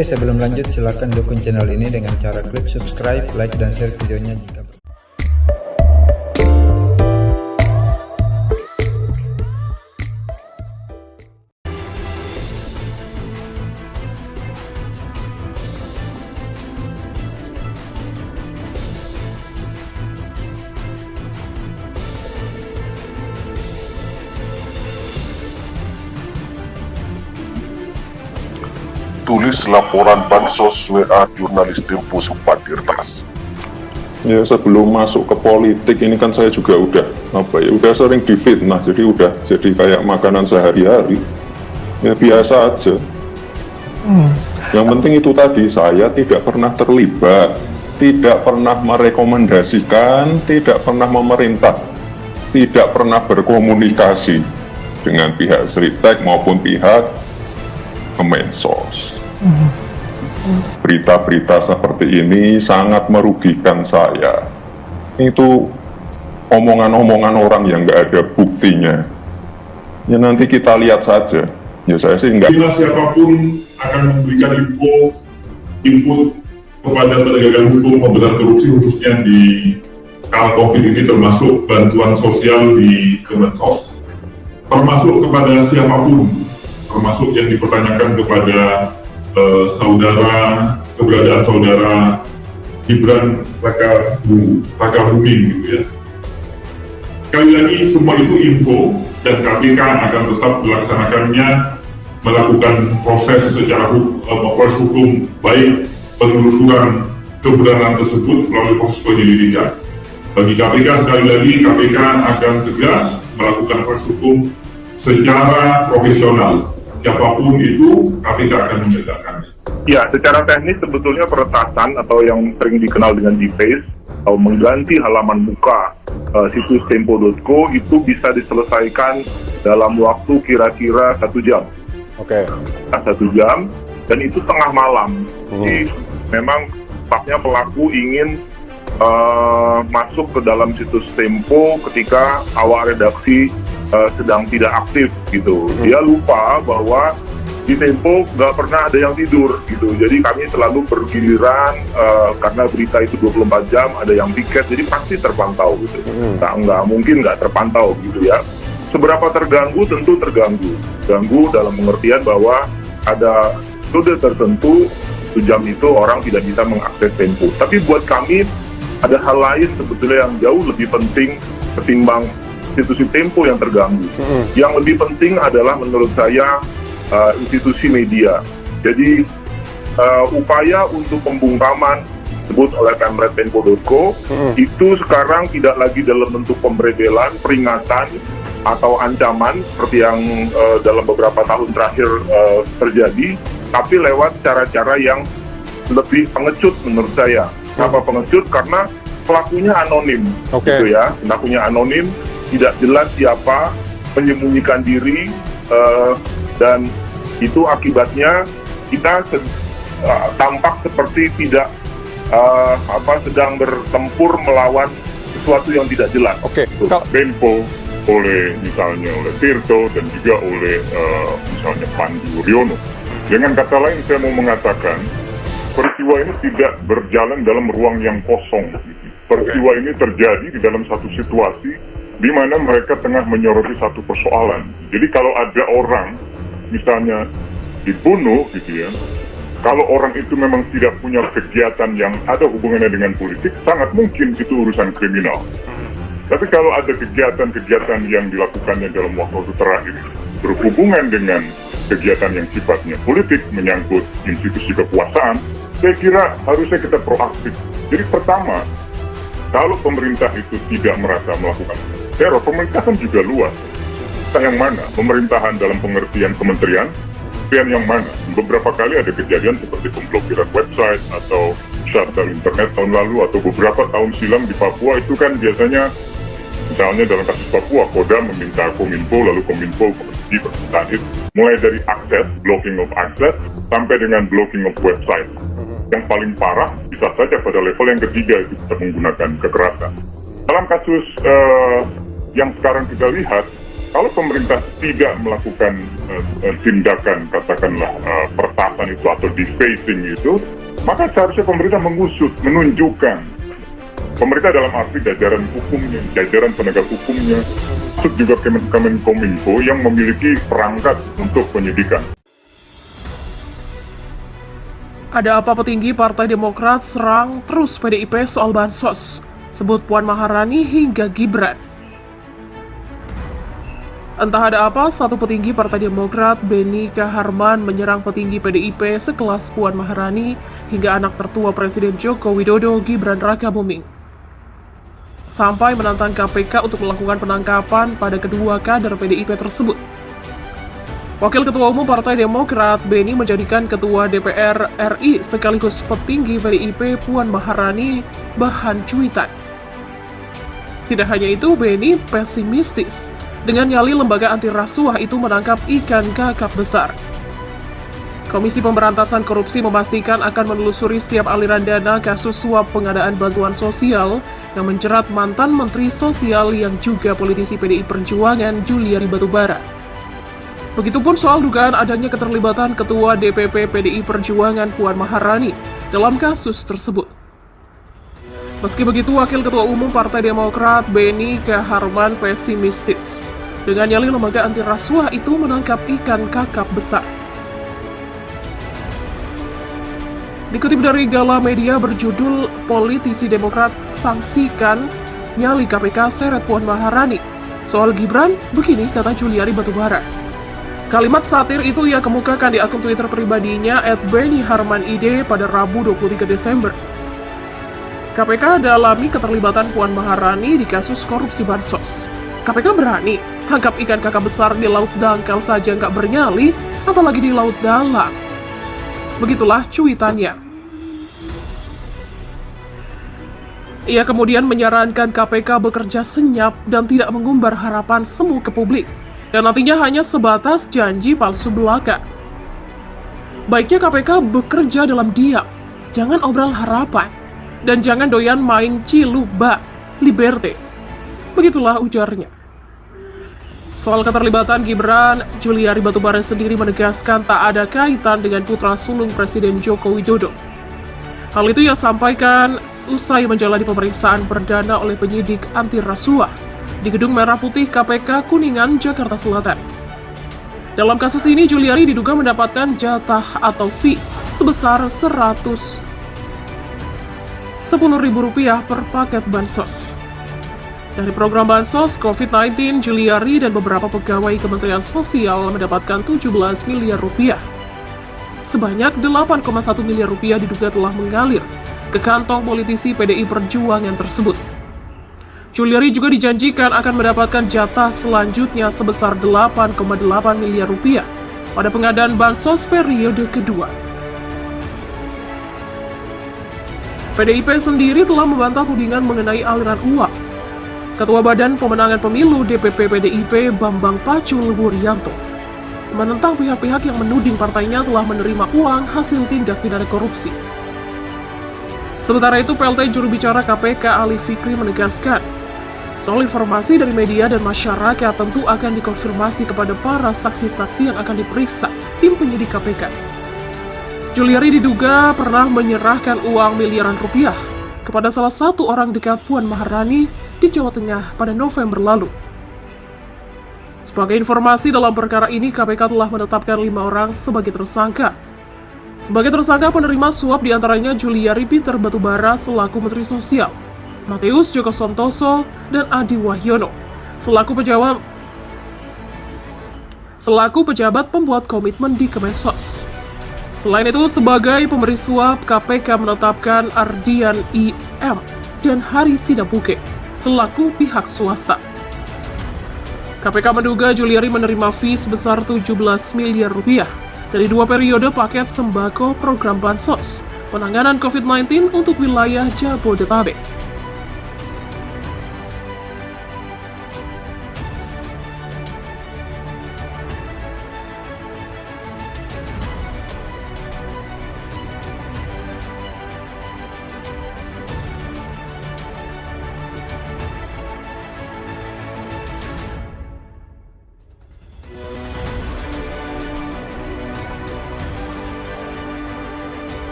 Oke, sebelum lanjut silahkan dukung channel ini dengan cara klik subscribe, like, dan share videonya jika Tulis laporan bansos WA jurnalis Tempo Supadirtas. Ya, sebelum masuk ke politik ini kan saya juga udah sering difitnah, jadi udah jadi kayak makanan sehari-hari. Ya biasa aja. Yang penting itu tadi, saya tidak pernah terlibat, tidak pernah merekomendasikan, tidak pernah memerintah, tidak pernah berkomunikasi dengan pihak Sritek maupun pihak Kemensos. Berita-berita seperti ini sangat merugikan saya. Itu omongan-omongan orang yang nggak ada buktinya. Ya nanti kita lihat saja. Ya saya sih nggak. Siapapun akan memberikan input kepada penegakan hukum pemberantasan korupsi khususnya di kala COVID ini, termasuk bantuan sosial di Kemensos, termasuk kepada siapapun, termasuk yang dipertanyakan kepada keberadaan saudara Gibran Raka Buming gitu ya. Sekali lagi semua itu info dan KPK akan tetap melakukan proses secara proses hukum, baik penelusuran kebenaran tersebut melalui proses penyelidikan. Bagi KPK sekali lagi, KPK akan tegas melakukan proses hukum secara profesional. Siapapun itu, KPK akan menegakkannya. Ya, secara teknis sebetulnya peretasan atau yang sering dikenal dengan deface atau mengganti halaman muka situs tempo.co itu bisa diselesaikan dalam waktu kira-kira 1 jam. Oke. 1 jam, dan itu tengah malam. Jadi memang tampaknya pelaku ingin masuk ke dalam situs Tempo ketika awal redaksi sedang tidak aktif gitu. Dia lupa bahwa di Tempo nggak pernah ada yang tidur gitu. Jadi kami selalu bergiliran karena berita itu 24 jam, ada yang piket, jadi pasti terpantau gitu. Nggak mungkin nggak terpantau gitu ya. Seberapa terganggu? Tentu terganggu. Ganggu dalam pengertian bahwa ada kode tertentu 1 jam itu orang tidak bisa mengakses Tempo. Tapi buat kami ada hal lain sebetulnya yang jauh lebih penting ketimbang institusi Tempo yang terganggu. Yang lebih penting adalah menurut saya institusi media. Jadi upaya untuk pembungkaman disebut oleh Pemret Tempo.co itu sekarang tidak lagi dalam bentuk pemberedelan, peringatan atau ancaman seperti yang dalam beberapa tahun terakhir terjadi, tapi lewat cara-cara yang lebih pengecut menurut saya. Kenapa pengecut? Karena pelakunya anonim, gitu ya. Pelakunya anonim, tidak jelas siapa, menyembunyikan diri, dan itu akibatnya kita tampak seperti tidak sedang bertempur melawan sesuatu yang tidak jelas. Tempo misalnya oleh Tirto dan juga oleh misalnya Panji Wuryono. Dengan kata lain saya mau mengatakan peristiwa ini tidak berjalan dalam ruang yang kosong. Peristiwa ini terjadi di dalam satu situasi di mana mereka tengah menyoroti satu persoalan. Jadi kalau ada orang misalnya dibunuh gitu ya, kalau orang itu memang tidak punya kegiatan yang ada hubungannya dengan politik, sangat mungkin itu urusan kriminal. Tapi kalau ada kegiatan-kegiatan yang dilakukannya dalam waktu terakhir berhubungan dengan kegiatan yang sifatnya politik, menyangkut institusi kekuasaan, saya kira harusnya kita proaktif. Jadi pertama, kalau pemerintah itu tidak merasa melakukan teror, pemerintah kan juga luas. Yang mana? Pemerintahan dalam pengertian kementerian yang mana? Beberapa kali ada kejadian seperti pemblokiran website atau shutdown internet tahun lalu, atau beberapa tahun silam di Papua itu kan biasanya, misalnya dalam kasus Papua, Kodam meminta Kominfo, lalu Kominfo berhenti bertahun, mulai dari akses, blocking of access, sampai dengan blocking of website. Yang paling parah bisa saja pada level yang ketiga itu bisa menggunakan kekerasan. Dalam kasus yang sekarang kita lihat, Kalau pemerintah tidak melakukan tindakan katakanlah pertasan itu atau defacing itu, maka seharusnya pemerintah mengusut, menunjukkan pemerintah dalam arti jajaran hukumnya, jajaran penegak hukumnya, terus juga Kemenkominfo yang memiliki perangkat untuk penyidikan. Ada apa petinggi Partai Demokrat serang terus PDIP soal bansos, sebut Puan Maharani hingga Gibran. Entah ada apa, satu petinggi Partai Demokrat, Beni Kaharman, menyerang petinggi PDIP sekelas Puan Maharani hingga anak tertua Presiden Joko Widodo, Gibran Rakabuming. Sampai menantang KPK untuk melakukan penangkapan pada kedua kader PDIP tersebut. Wakil Ketua Umum Partai Demokrat, Beni, menjadikan Ketua DPR RI sekaligus petinggi PDIP Puan Maharani bahan cuitan. Tidak hanya itu, Beni pesimistis dengan nyali lembaga anti rasuah itu menangkap ikan kakap besar. Komisi Pemberantasan Korupsi memastikan akan menelusuri setiap aliran dana kasus suap pengadaan bantuan sosial yang menjerat mantan Menteri Sosial yang juga politisi PDI Perjuangan Juliari Batubara. Begitupun soal dugaan adanya keterlibatan Ketua DPP PDI Perjuangan Puan Maharani dalam kasus tersebut. Meski begitu, Wakil Ketua Umum Partai Demokrat, Beni Kaharman, pesimistis. Dengan nyali lembaga anti rasuah itu menangkap ikan kakap besar. Dikutip dari Gala Media berjudul Politisi Demokrat Sanksikan Nyali KPK Seret Puan Maharani. Soal Gibran, begini kata Juliari Batubara. Kalimat satir itu ia kemukakan di akun Twitter pribadinya @BeniHarmanID pada Rabu 23 Desember. KPK dalami keterlibatan Puan Maharani di kasus korupsi bansos. KPK berani tangkap ikan kakap besar di laut dangkal saja nggak bernyali, apalagi di laut dalam. Begitulah cuitannya. Ia kemudian menyarankan KPK bekerja senyap dan tidak mengumbar harapan semu ke publik, yang nantinya hanya sebatas janji palsu belaka. Baiknya KPK bekerja dalam diam, jangan obral harapan, dan jangan doyan main ciluba, liberte. Begitulah ujarnya. Soal keterlibatan Gibran, Juliari Batubara sendiri menegaskan tak ada kaitan dengan putra sulung Presiden Joko Widodo. Hal itu ia sampaikan usai menjalani pemeriksaan perdana oleh penyidik anti rasuah di Gedung Merah Putih KPK Kuningan, Jakarta Selatan. Dalam kasus ini, Juliari diduga mendapatkan jatah atau fee sebesar Rp110.000 per paket bansos. Dari program bansos COVID-19, Juliari dan beberapa pegawai Kementerian Sosial mendapatkan Rp17 miliar. Sebanyak Rp8,1 miliar diduga telah mengalir ke kantong politisi PDI Perjuangan tersebut. Juliari juga dijanjikan akan mendapatkan jatah selanjutnya sebesar Rp8,8 miliar pada pengadaan bansos periode kedua. PDIP sendiri telah membantah tudingan mengenai aliran uang. Ketua Badan Pemenangan Pemilu DPP PDIP Bambang Pacul Wuryanto menentang pihak-pihak yang menuding partainya telah menerima uang hasil tindak pidana korupsi. Sementara itu, PLT juru bicara KPK Ali Fikri menegaskan, soal informasi dari media dan masyarakat tentu akan dikonfirmasi kepada para saksi-saksi yang akan diperiksa tim penyidik KPK. Juliari diduga pernah menyerahkan uang miliaran rupiah kepada salah satu orang dekat Puan Maharani di Jawa Tengah pada November lalu. Sebagai informasi, dalam perkara ini KPK telah menetapkan 5 orang sebagai tersangka. Sebagai tersangka penerima suap diantaranya Juliari Peter Batubara selaku Menteri Sosial, Matius Joko Santoso, dan Adi Wahyono selaku pejabat pembuat komitmen di Kemensos. Selain itu, sebagai pemberi suap, KPK menetapkan Ardian IM dan Hari Sidabuke selaku pihak swasta. KPK menduga Juliari menerima fee sebesar Rp17 miliar dari 2 periode paket sembako program bansos penanganan COVID-19 untuk wilayah Jabodetabek.